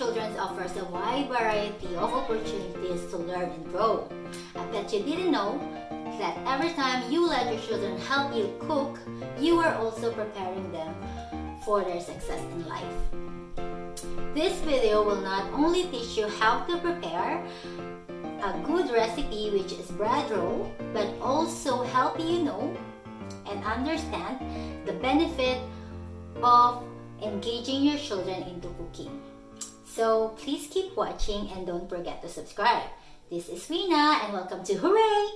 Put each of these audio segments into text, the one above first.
children offers a wide variety of opportunities to learn and grow. I bet you didn't know that every time you let your children help you cook, you are also preparing them for their success in life. This video will not only teach you how to prepare a good recipe, which is bread roll, but also help you know and understand the benefit of engaging your children into cooking. So please keep watching and don't forget to subscribe. This is Rina and welcome to Hooray!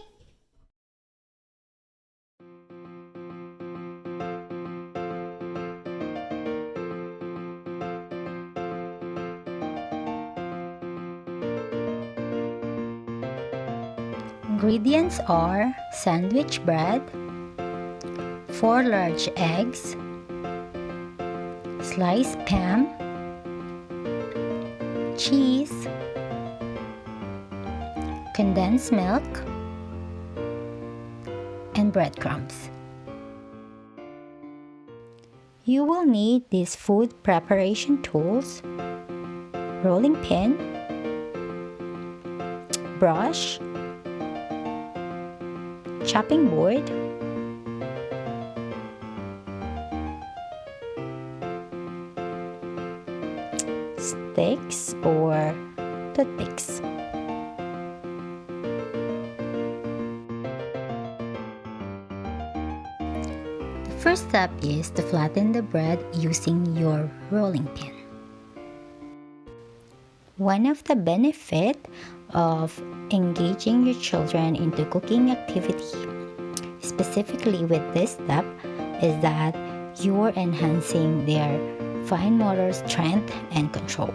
Ingredients are sandwich bread, 4 large eggs, sliced ham, cheese, condensed milk, and breadcrumbs. You will need these food preparation tools: rolling pin, brush, chopping board, sticks or toothpicks. The first step is to flatten the bread using your rolling pin. One of the benefits of engaging your children into cooking activity, specifically with this step, is that you're enhancing their fine motor strength and control.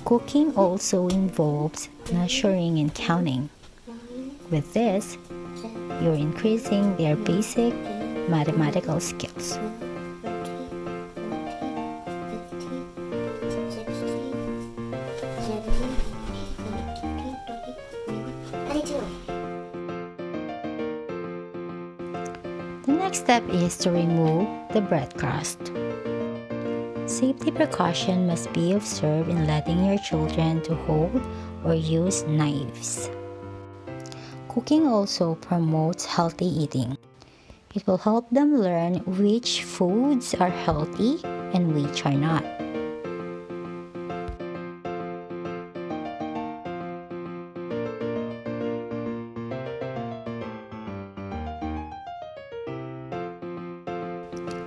Cooking also involves measuring and counting. With this, you're increasing their basic mathematical skills. The next step is to remove the bread crust. Safety precaution must be observed in letting your children to hold or use knives. Cooking also promotes healthy eating. It will help them learn which foods are healthy and which are not.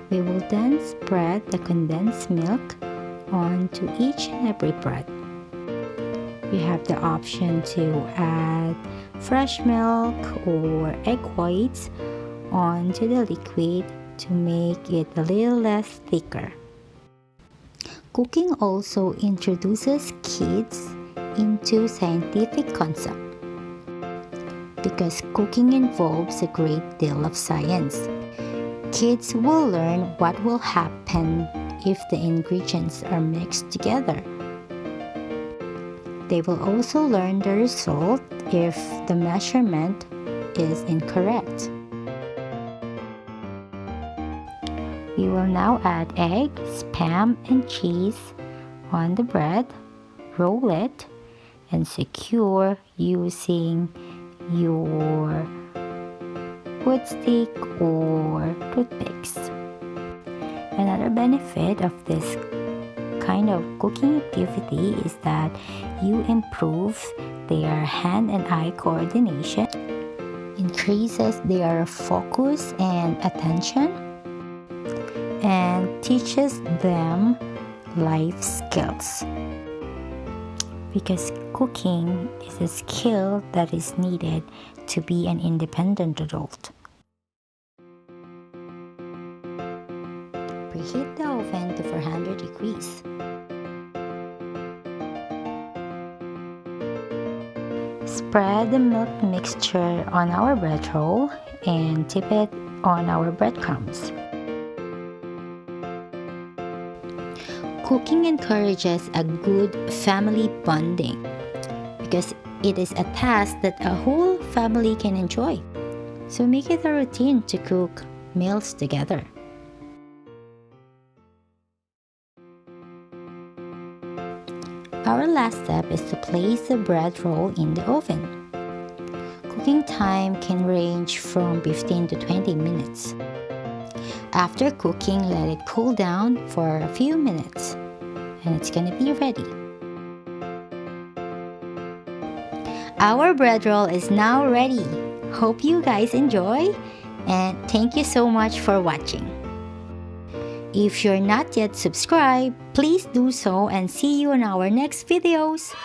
We will then spread the condensed milk onto each and every bread. You have the option to add fresh milk or egg whites onto the liquid to make it a little less thicker. Cooking also introduces kids into scientific concept because cooking involves a great deal of science. Kids will learn what will happen if the ingredients are mixed together. They will also learn the result if the measurement is incorrect. We will now add egg, spam, and cheese on the bread, roll it, and secure using your wood stick or toothpicks. Another benefit of this kind of cooking activity is that you improve their hand and eye coordination, increases their focus and attention, and teaches them life skills. Because cooking is a skill that is needed to be an independent adult. Preheat the oven to 400 degrees. Spread the milk mixture on our bread roll and dip it on our breadcrumbs. Cooking encourages a good family bonding because it is a task that a whole family can enjoy. So make it a routine to cook meals together. Our last step is to place the bread roll in the oven. Cooking time can range from 15 to 20 minutes. After cooking, let it cool down for a few minutes and it's gonna be ready. Our bread roll is now ready. Hope you guys enjoy and thank you so much for watching. If you're not yet subscribed, please do so and see you in our next videos.